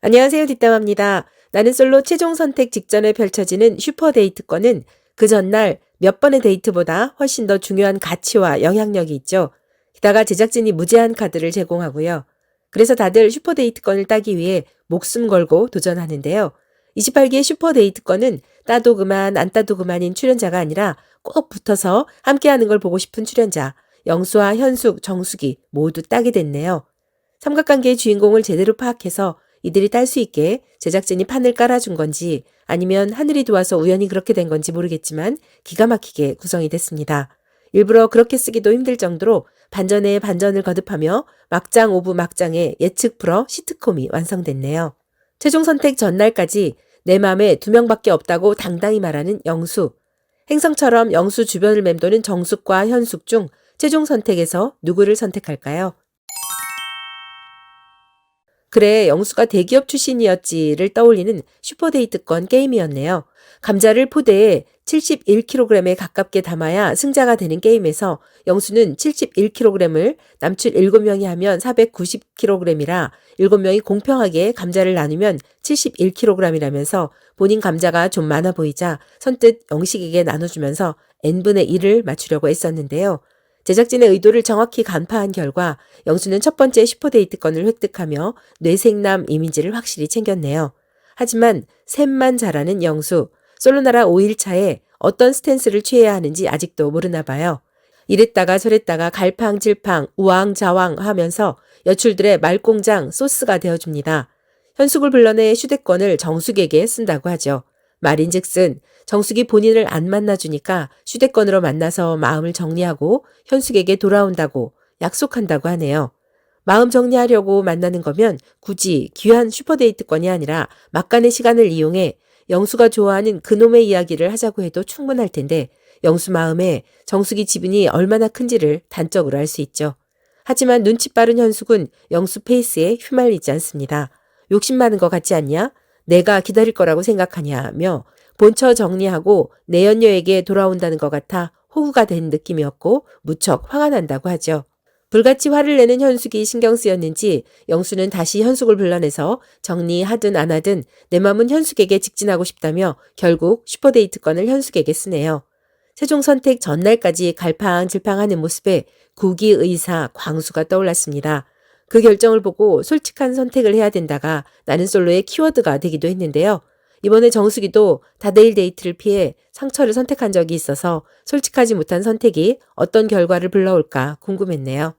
안녕하세요. 뒷담화입니다. 나는 솔로 최종 선택 직전에 펼쳐지는 슈퍼데이트권은 그 전날 몇 번의 데이트보다 훨씬 더 중요한 가치와 영향력이 있죠. 게다가 제작진이 무제한 카드를 제공하고요. 그래서 다들 슈퍼데이트권을 따기 위해 목숨 걸고 도전하는데요. 28기의 슈퍼데이트권은 따도 그만 안 따도 그만인 출연자가 아니라 꼭 붙어서 함께하는 걸 보고 싶은 출연자, 영수와 현숙, 정숙이 모두 따게 됐네요. 삼각관계의 주인공을 제대로 파악해서 이들이 딸 수 있게 제작진이 판을 깔아준 건지 아니면 하늘이 도와서 우연히 그렇게 된 건지 모르겠지만 기가 막히게 구성이 됐습니다. 일부러 그렇게 쓰기도 힘들 정도로 반전에 반전을 거듭하며 막장 오브 막장의 예측 불허 시트콤이 완성됐네요. 최종 선택 전날까지 내 맘에 2명밖에 없다고 당당히 말하는 영수. 행성처럼 영수 주변을 맴도는 정숙과 현숙 중 최종 선택에서 누구를 선택할까요? 그래, 영수가 대기업 출신이었지를 떠올리는 슈퍼데이트권 게임이었네요. 감자를 포대에 71kg에 가깝게 담아야 승자가 되는 게임에서 영수는 71kg을 남출 7명이 하면 490kg이라 7명이 공평하게 감자를 나누면 71kg이라면서 본인 감자가 좀 많아 보이자 선뜻 영식에게 나눠주면서 n분의 1을 맞추려고 애썼는데요. 제작진의 의도를 정확히 간파한 결과 영수는 첫 번째 슈퍼데이트권을 획득하며 뇌생남 이미지를 확실히 챙겼네요. 하지만 셋만 잘하는 영수, 솔로나라 5일차에 어떤 스탠스를 취해야 하는지 아직도 모르나 봐요. 이랬다가 저랬다가 갈팡질팡 우왕좌왕 하면서 여출들의 말공장 소스가 되어줍니다. 현숙을 불러내 휴대권을 정숙에게 쓴다고 하죠. 말인즉슨 정숙이 본인을 안 만나주니까 휴대권으로 만나서 마음을 정리하고 현숙에게 돌아온다고 약속한다고 하네요. 마음 정리하려고 만나는 거면 굳이 귀한 슈퍼데이트권이 아니라 막간의 시간을 이용해 영수가 좋아하는 그놈의 이야기를 하자고 해도 충분할 텐데 영수 마음에 정숙이 지분이 얼마나 큰지를 단적으로 알 수 있죠. 하지만 눈치 빠른 현숙은 영수 페이스에 휘말리지 않습니다. 욕심 많은 것 같지 않냐? 내가 기다릴 거라고 생각하냐며 본처 정리하고 내연녀에게 돌아온다는 것 같아 호구가 된 느낌이었고 무척 화가 난다고 하죠. 불같이 화를 내는 현숙이 신경 쓰였는지 영수는 다시 현숙을 불러내서 정리하든 안 하든 내 맘은 현숙에게 직진하고 싶다며 결국 슈퍼데이트권을 현숙에게 쓰네요. 최종 선택 전날까지 갈팡질팡하는 모습에 국위의사 광수가 떠올랐습니다. 그 결정을 보고 솔직한 선택을 해야 된다가 나는 솔로의 키워드가 되기도 했는데요. 이번에 정숙이도 다대일 데이트를 피해 상처를 선택한 적이 있어서 솔직하지 못한 선택이 어떤 결과를 불러올까 궁금했네요.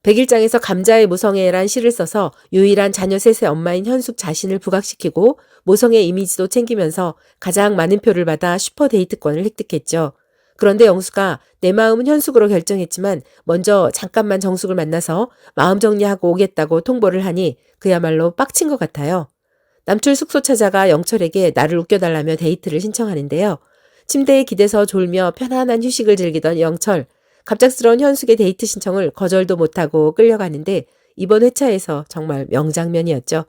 백일장에서 감자의 모성애란 시를 써서 유일한 자녀 셋의 엄마인 현숙 자신을 부각시키고 모성애 이미지도 챙기면서 가장 많은 표를 받아 슈퍼데이트권을 획득했죠. 그런데 영수가 내 마음은 현숙으로 결정했지만 먼저 잠깐만 정숙을 만나서 마음 정리하고 오겠다고 통보를 하니 그야말로 빡친 것 같아요. 남출 숙소 찾아가 영철에게 나를 웃겨달라며 데이트를 신청하는데요. 침대에 기대서 졸며 편안한 휴식을 즐기던 영철. 갑작스러운 현숙의 데이트 신청을 거절도 못하고 끌려가는데 이번 회차에서 정말 명장면이었죠.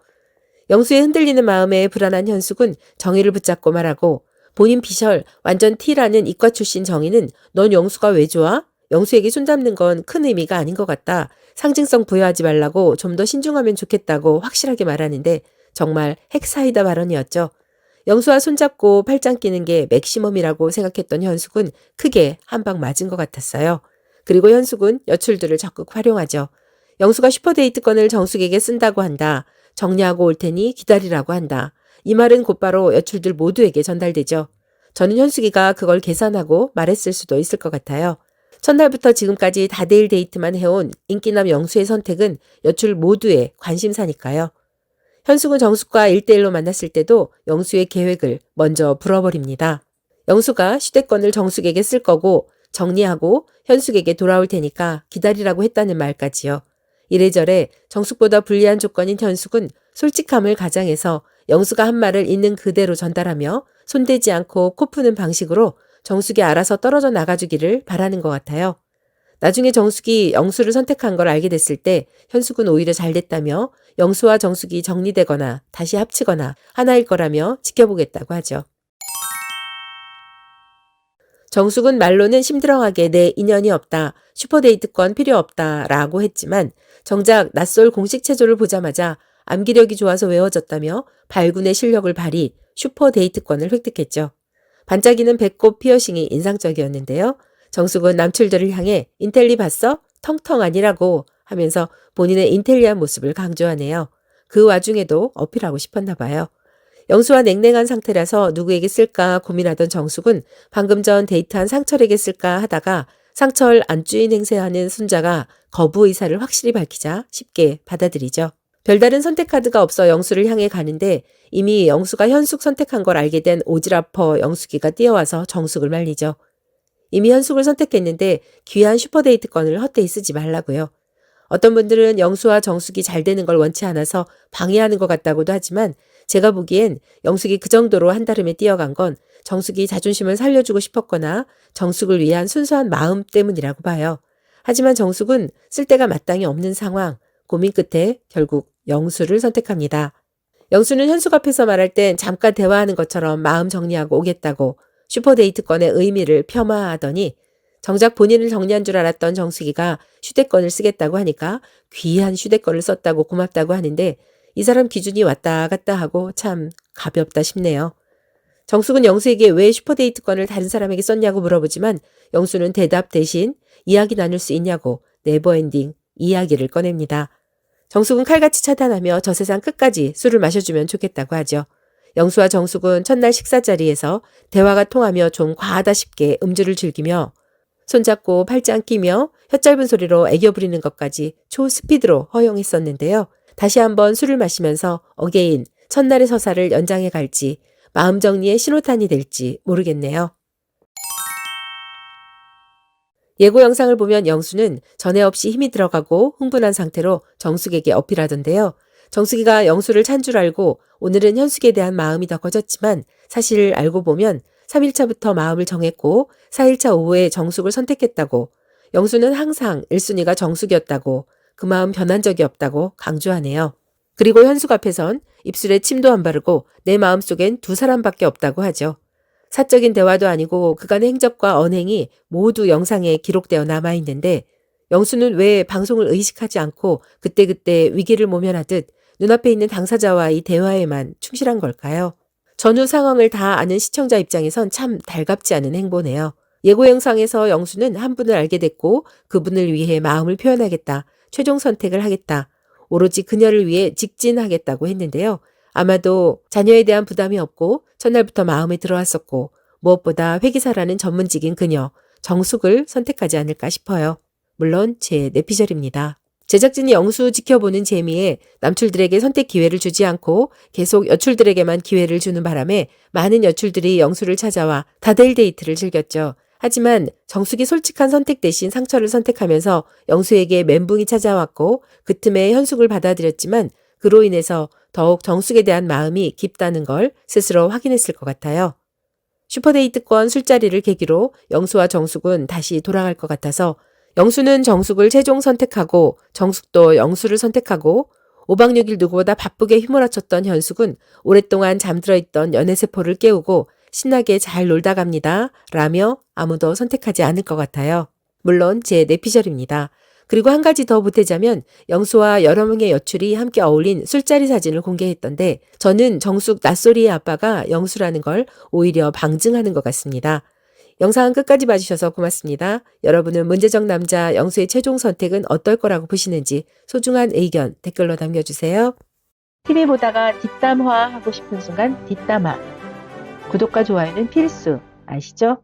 영수의 흔들리는 마음에 불안한 현숙은 정의를 붙잡고 말하고 본인 비셜 완전 T라는 이과 출신 정의는 넌 영수가 왜 좋아? 영수에게 손잡는 건 큰 의미가 아닌 것 같다. 상징성 부여하지 말라고 좀 더 신중하면 좋겠다고 확실하게 말하는데 정말 핵사이다 발언이었죠. 영수와 손잡고 팔짱 끼는 게 맥시멈이라고 생각했던 현숙은 크게 한 방 맞은 것 같았어요. 그리고 현숙은 여출들을 적극 활용하죠. 영수가 슈퍼데이트권을 정숙에게 쓴다고 한다. 정리하고 올 테니 기다리라고 한다. 이 말은 곧바로 여출들 모두에게 전달되죠. 저는 현숙이가 그걸 계산하고 말했을 수도 있을 것 같아요. 첫날부터 지금까지 다대일 데이트만 해온 인기남 영수의 선택은 여출 모두의 관심사니까요. 현숙은 정숙과 1대1로 만났을 때도 영수의 계획을 먼저 불어버립니다. 영수가 휴대권을 정숙에게 쓸 거고 정리하고 현숙에게 돌아올 테니까 기다리라고 했다는 말까지요. 이래저래 정숙보다 불리한 조건인 현숙은 솔직함을 가장해서 영수가 한 말을 있는 그대로 전달하며 손대지 않고 코 푸는 방식으로 정숙이 알아서 떨어져 나가주기를 바라는 것 같아요. 나중에 정숙이 영수를 선택한 걸 알게 됐을 때 현숙은 오히려 잘 됐다며 영수와 정숙이 정리되거나 다시 합치거나 하나일 거라며 지켜보겠다고 하죠. 정숙은 말로는 심드렁하게 내 인연이 없다, 슈퍼데이트권 필요 없다 라고 했지만 정작 낯설 공식 체조를 보자마자 암기력이 좋아서 외워졌다며 발군의 실력을 발휘 슈퍼데이트권을 획득했죠. 반짝이는 배꼽 피어싱이 인상적이었는데요. 정숙은 남출들을 향해 인텔리 봤어? 텅텅 아니라고 하면서 본인의 인텔리한 모습을 강조하네요. 그 와중에도 어필하고 싶었나 봐요. 영수와 냉랭한 상태라서 누구에게 쓸까 고민하던 정숙은 방금 전 데이트한 상철에게 쓸까 하다가 상철 안주인 행세하는 순자가 거부 의사를 확실히 밝히자 쉽게 받아들이죠. 별다른 선택 카드가 없어 영수를 향해 가는데 이미 영수가 현숙 선택한 걸 알게 된 오지라퍼 영숙이가 뛰어와서 정숙을 말리죠. 이미 현숙을 선택했는데 귀한 슈퍼데이트권을 헛되이 쓰지 말라고요. 어떤 분들은 영수와 정숙이 잘 되는 걸 원치 않아서 방해하는 것 같다고도 하지만 제가 보기엔 영숙이 그 정도로 한달음에 뛰어간 건 정숙이 자존심을 살려주고 싶었거나 정숙을 위한 순수한 마음 때문이라고 봐요. 하지만 정숙은 쓸 데가 마땅히 없는 상황, 고민 끝에 결국 영수를 선택합니다. 영수는 현숙 앞에서 말할 땐 잠깐 대화하는 것처럼 마음 정리하고 오겠다고 슈퍼데이트권의 의미를 폄하하더니 정작 본인을 정리한 줄 알았던 정숙이가 휴대권을 쓰겠다고 하니까 귀한 휴대권을 썼다고 고맙다고 하는데 이 사람 기준이 왔다 갔다 하고 참 가볍다 싶네요. 정숙은 영수에게 왜 슈퍼데이트권을 다른 사람에게 썼냐고 물어보지만 영수는 대답 대신 이야기 나눌 수 있냐고 네버엔딩 이야기를 꺼냅니다. 정숙은 칼같이 차단하며 저 세상 끝까지 술을 마셔주면 좋겠다고 하죠. 영수와 정숙은 첫날 식사 자리에서 대화가 통하며 좀 과하다 싶게 음주를 즐기며 손잡고 팔짱 끼며 혀짧은 소리로 애교 부리는 것까지 초스피드로 허용했었는데요. 다시 한번 술을 마시면서 어게인 첫날의 서사를 연장해 갈지 마음 정리의 신호탄이 될지 모르겠네요. 예고 영상을 보면 영수는 전에 없이 힘이 들어가고 흥분한 상태로 정숙에게 어필하던데요. 정숙이가 영수를 찬 줄 알고 오늘은 현숙에 대한 마음이 더 커졌지만 사실 알고 보면 3일차부터 마음을 정했고 4일차 오후에 정숙을 선택했다고 영수는 항상 1순위가 정숙이었다고 그 마음 변한 적이 없다고 강조하네요. 그리고 현숙 앞에선 입술에 침도 안 바르고 내 마음속엔 두 사람밖에 없다고 하죠. 사적인 대화도 아니고 그간의 행적과 언행이 모두 영상에 기록되어 남아있는데 영수는 왜 방송을 의식하지 않고 그때그때 위기를 모면하듯 눈앞에 있는 당사자와의 대화에만 충실한 걸까요? 전후 상황을 다 아는 시청자 입장에선 참 달갑지 않은 행보네요. 예고 영상에서 영수는 한 분을 알게 됐고 그분을 위해 마음을 표현하겠다, 최종 선택을 하겠다, 오로지 그녀를 위해 직진하겠다고 했는데요. 아마도 자녀에 대한 부담이 없고 첫날부터 마음에 들어왔었고 무엇보다 회계사라는 전문직인 그녀, 정숙을 선택하지 않을까 싶어요. 물론 제 내피셜입니다. 제작진이 영수 지켜보는 재미에 남출들에게 선택 기회를 주지 않고 계속 여출들에게만 기회를 주는 바람에 많은 여출들이 영수를 찾아와 다대일 데이트를 즐겼죠. 하지만 정숙이 솔직한 선택 대신 상처를 선택하면서 영수에게 멘붕이 찾아왔고 그 틈에 현숙을 받아들였지만 그로 인해서 더욱 정숙에 대한 마음이 깊다는 걸 스스로 확인했을 것 같아요. 슈퍼데이트권 술자리를 계기로 영수와 정숙은 다시 돌아갈 것 같아서 영수는 정숙을 최종 선택하고 정숙도 영수를 선택하고 5박 6일 누구보다 바쁘게 휘몰아쳤던 현숙은 오랫동안 잠들어 있던 연애세포를 깨우고 신나게 잘 놀다 갑니다. 라며 아무도 선택하지 않을 것 같아요. 물론 제 내피셜입니다. 그리고 한 가지 더 보태자면 영수와 여러 명의 여출이 함께 어울린 술자리 사진을 공개했던데 저는 정숙 낯소리의 아빠가 영수라는 걸 오히려 방증하는 것 같습니다. 영상 끝까지 봐주셔서 고맙습니다. 여러분은 문제적 남자 영수의 최종 선택은 어떨 거라고 보시는지 소중한 의견 댓글로 남겨주세요. TV 보다가 뒷담화 하고 싶은 순간 뒷담화. 구독과 좋아요는 필수. 아시죠?